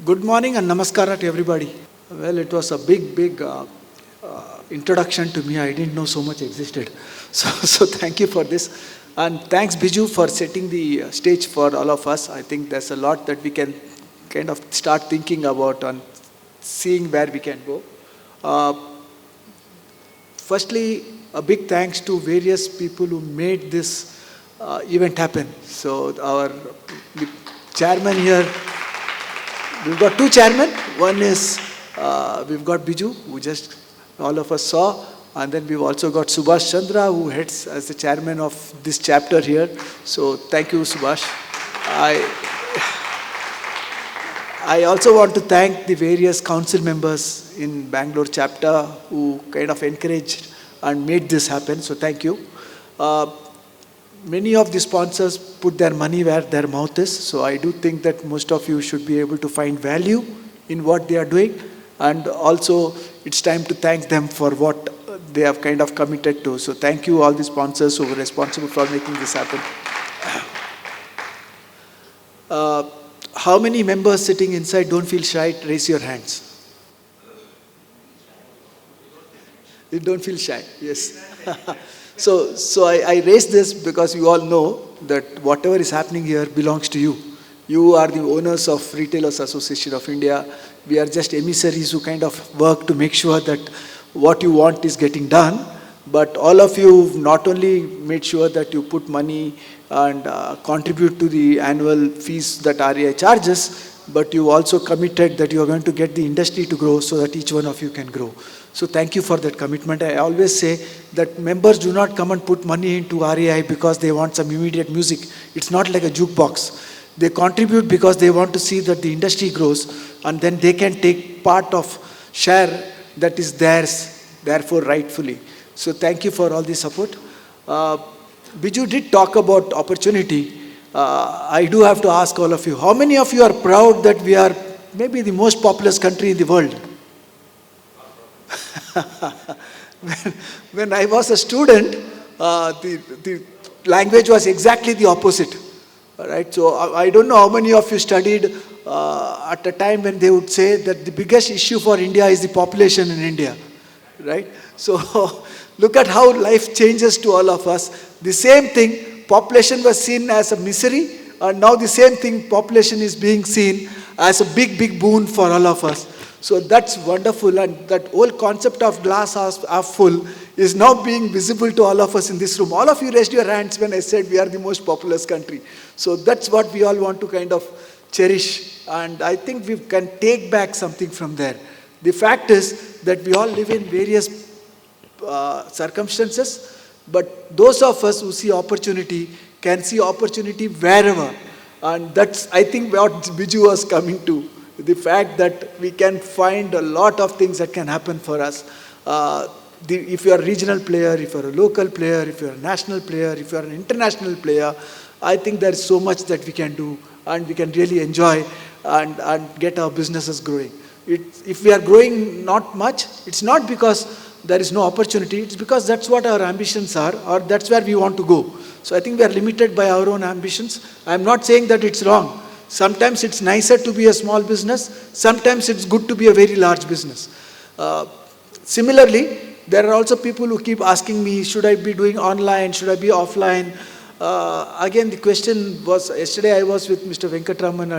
Good morning and namaskara to everybody. Well, it was a big introduction to me. I didn't know so much existed. So thank you for this. And thanks Biju for setting the stage for all of us. I think there's a lot that we can kind of start thinking about and seeing where we can go. Firstly, a big thanks to various people who made this event happen. So the chairman here, we've got two chairmen. One is, we've got Biju, who just all of us saw. And then we've also got Subhash Chandra, who heads as the chairman of this chapter here. So thank you, Subhash. I also want to thank the various council members in Bangalore chapter who kind of encouraged and made this happen. So thank you. Many of the sponsors put their money where their mouth is. So I do think that most of you should be able to find value in what they are doing. And also, it's time to thank them for what they have kind of committed to. So thank you all the sponsors who were responsible for making this happen. How many members sitting inside don't feel shy? Raise your hands. You don't feel shy, yes. So I raise this because you all know that whatever is happening here belongs to you. You are the owners of Retailers Association of India. We are just emissaries who kind of work to make sure that what you want is getting done. But all of you not only made sure that you put money and contribute to the annual fees that RAI charges, but you also committed that you are going to get the industry to grow so that each one of you can grow. So thank you for that commitment. I always say that members do not come and put money into RAI because they want some immediate music. It's not like a jukebox. They contribute because they want to see that the industry grows, and then they can take part of share that is theirs, therefore rightfully. So thank you for all the support. Biju did talk about opportunity. I do have to ask all of you, how many of you are proud that we are maybe the most populous country in the world? When I was a student, the language was exactly the opposite. Right? So I don't know how many of you studied at a time when they would say that the biggest issue for India is the population in India. Right? So look at how life changes to all of us. The same thing, population was seen as a misery, and now the same thing, population is being seen as a big boon for all of us. So that's wonderful, and that whole concept of glass half full is now being visible to all of us in this room. All of you raised your hands when I said we are the most populous country. So that's what we all want to kind of cherish, and I think we can take back something from there. The fact is that we all live in various circumstances, but those of us who see opportunity can see opportunity wherever, and that's, I think, what Biju was coming to. The fact that we can find a lot of things that can happen for us. If you are a regional player, if you are a local player, if you are a national player, if you are an international player, I think there is so much that we can do, and we can really enjoy and get our businesses growing. If we are growing not much, it's not because there is no opportunity, it's because that's what our ambitions are, or that's where we want to go. So I think we are limited by our own ambitions. I'm not saying that it's wrong. Sometimes it's nicer to be a small business. Sometimes it's good to be a very large business. Similarly, there are also people who keep asking me, should I be doing online? Should I be offline? Again, the question was, yesterday I was with Mr. Venkatraman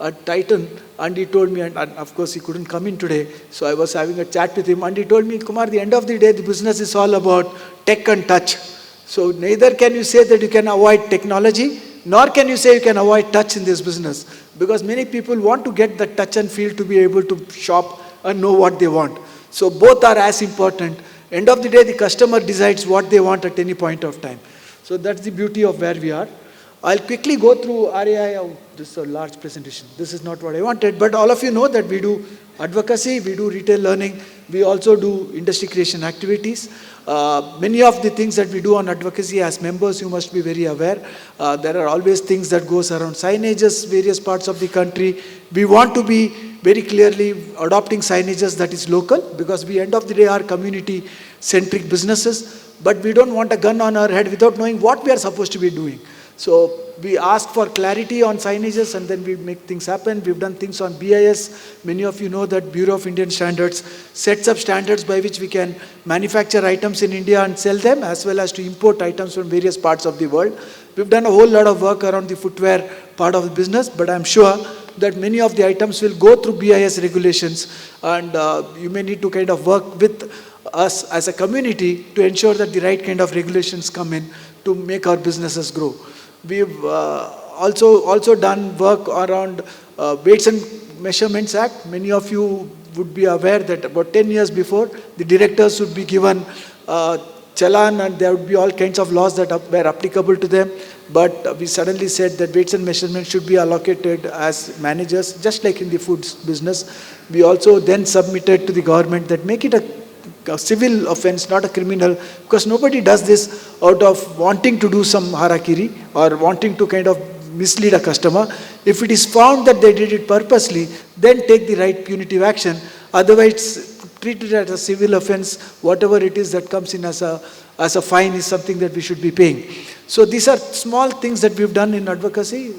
at Titan, and he told me, and of course he couldn't come in today, so I was having a chat with him, and he told me, Kumar, the end of the day, the business is all about tech and touch. So neither can you say that you can avoid technology, nor can you say you can avoid touch in this business, because many people want to get the touch and feel to be able to shop and know what they want. So both are as important. End of the day, the customer decides what they want at any point of time. So that's the beauty of where we are. I'll quickly go through RAI. Oh, this is a large presentation. This is not what I wanted, but all of you know that we do advocacy, we do retail learning, we also do industry creation activities. Many of the things that we do on advocacy as members, you must be very aware. There are always things that goes around signages, various parts of the country. We want to be very clearly adopting signages that is local, because we end of the day are community-centric businesses, but we don't want a gun on our head without knowing what we are supposed to be doing. So we ask for clarity on signages and then we make things happen. We've done things on BIS. Many of you know that Bureau of Indian Standards sets up standards by which we can manufacture items in India and sell them, as well as to import items from various parts of the world. We've done a whole lot of work around the footwear part of the business, but I'm sure that many of the items will go through BIS regulations, and you may need to kind of work with us as a community to ensure that the right kind of regulations come in to make our businesses grow. We've also done work around Weights and Measurements Act. Many of you would be aware that about 10 years before, the directors would be given challan and there would be all kinds of laws that were applicable to them. But we suddenly said that weights and measurements should be allocated as managers, just like in the foods business. We also then submitted to the government that make it a civil offense, not a criminal, because nobody does this out of wanting to do some harakiri or wanting to kind of mislead a customer. If it is found that they did it purposely, then take the right punitive action. Otherwise, treat it as a civil offense. Whatever it is that comes in as a fine is something that we should be paying. So these are small things that we've done in advocacy.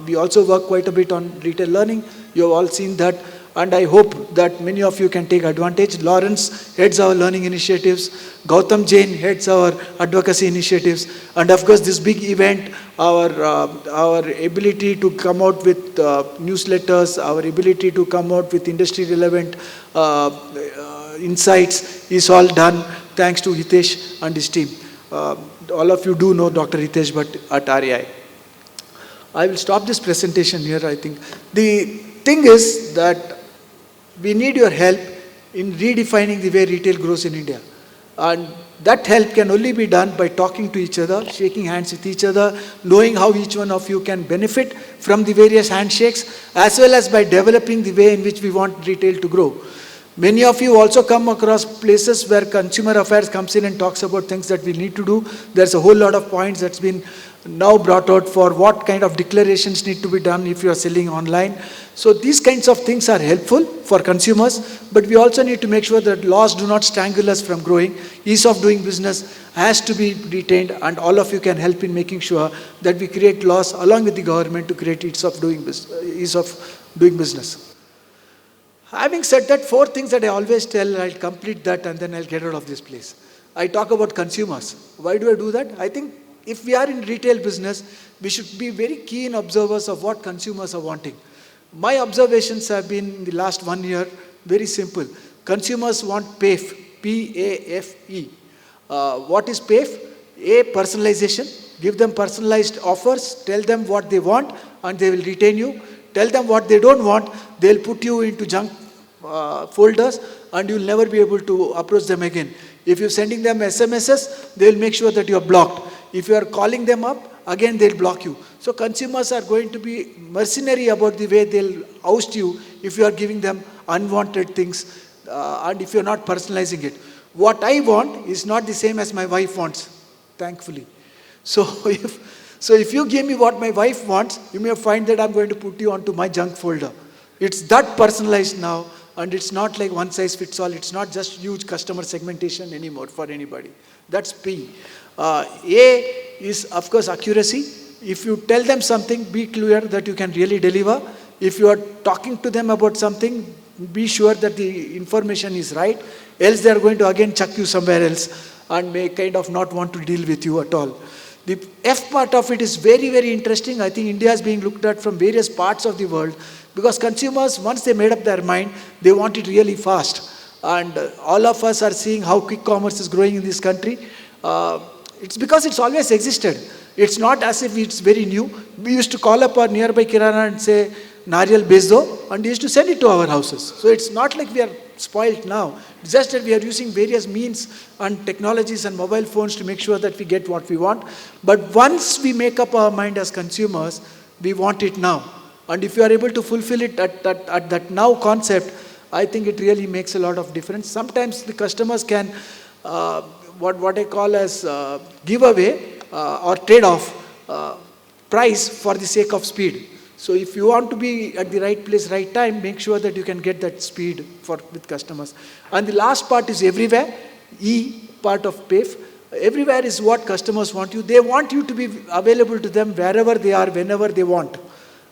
We also work quite a bit on retail learning. You have all seen that. And I hope that many of you can take advantage. Lawrence heads our learning initiatives. Gautam Jain heads our advocacy initiatives. And of course, this big event, our ability to come out with newsletters, our ability to come out with industry-relevant insights is all done thanks to Hitesh and his team. All of you do know Dr. Hitesh Bhatt at RAI. I will stop this presentation here, I think. The thing is that we need your help in redefining the way retail grows in India. And that help can only be done by talking to each other, shaking hands with each other, knowing how each one of you can benefit from the various handshakes, as well as by developing the way in which we want retail to grow. Many of you also come across places where consumer affairs comes in and talks about things that we need to do. There's a whole lot of points that's been now brought out for what kind of declarations need to be done if you are selling online. So these kinds of things are helpful for consumers, but we also need to make sure that laws do not strangle us from growing. Ease of doing business has to be retained, and all of you can help in making sure that we create laws along with the government to create ease of doing business. Having said that, 4 things that I always tell, I'll complete that and then I'll get out of this place. I talk about consumers. Why do I do that? I think if we are in retail business, we should be very keen observers of what consumers are wanting. My observations have been in the last 1 year very simple. Consumers want PAFE, P-A-F-E. What is PAFE? A, personalization. Give them personalized offers. Tell them what they want and they will retain you. Tell them what they don't want, they'll put you into junk folders and you'll never be able to approach them again. If you're sending them SMSs, they'll make sure that you're blocked. If you are calling them up, again they'll block you. So consumers are going to be mercenary about the way they'll oust you if you are giving them unwanted things and if you're not personalizing it. What I want is not the same as my wife wants, thankfully. So if you give me what my wife wants, you may find that I'm going to put you onto my junk folder. It's that personalized now, and it's not like one size fits all. It's not just huge customer segmentation anymore for anybody. That's P. A is, of course, accuracy. If you tell them something, be clear that you can really deliver. If you are talking to them about something, be sure that the information is right. Else they are going to again chuck you somewhere else and may kind of not want to deal with you at all. The F part of it is very, very interesting. I think India is being looked at from various parts of the world because consumers, once they made up their mind, they want it really fast. And all of us are seeing how quick commerce is growing in this country. It's because it's always existed. It's not as if it's very new. We used to call up our nearby Kirana and say, Nariyal Bezdo, and he used to send it to our houses. So it's not like we are spoiled now. It's just that we are using various means and technologies and mobile phones to make sure that we get what we want. But once we make up our mind as consumers, we want it now. And if you are able to fulfill it at that now concept, I think it really makes a lot of difference. Sometimes the customers can, what I call as giveaway or trade-off price for the sake of speed. So if you want to be at the right place, right time, make sure that you can get that speed with customers. And the last part is everywhere, E part of PAFE. Everywhere is what customers want you. They want you to be available to them wherever they are, whenever they want.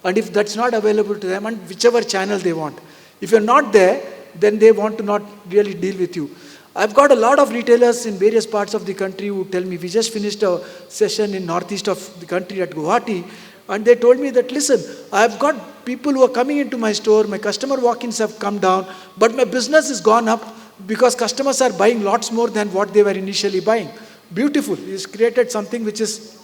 And if that's not available to them, and whichever channel they want. If you're not there, then they want to not really deal with you. I've got a lot of retailers in various parts of the country who tell me, we just finished a session in northeast of the country at Guwahati, and they told me that, listen, I've got people who are coming into my store, my customer walk-ins have come down, but my business has gone up because customers are buying lots more than what they were initially buying. Beautiful. He's created something which is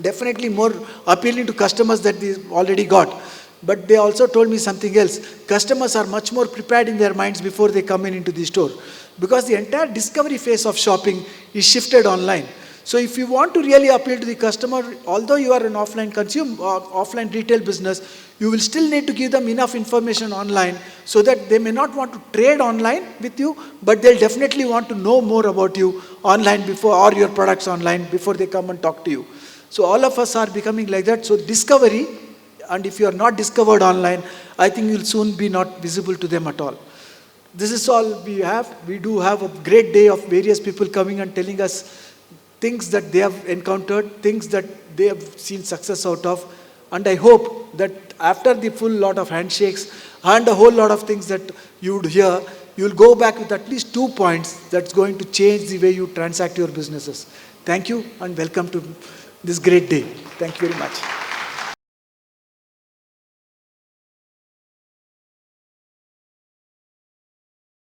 definitely more appealing to customers that they already got. But they also told me something else. Customers are much more prepared in their minds before they come into the store, because the entire discovery phase of shopping is shifted online. So if you want to really appeal to the customer, although you are an offline retail business, you will still need to give them enough information online so that they may not want to trade online with you, but they'll definitely want to know more about you online before, or your products online before they come and talk to you. So all of us are becoming like that. So discovery, and if you are not discovered online, I think you'll soon be not visible to them at all. This is all we have. We do have a great day of various people coming and telling us things that they have encountered, things that they have seen success out of. And I hope that after the full lot of handshakes and a whole lot of things that you would hear, you'll go back with at least 2 points that's going to change the way you transact your businesses. Thank you and welcome to this great day. Thank you very much.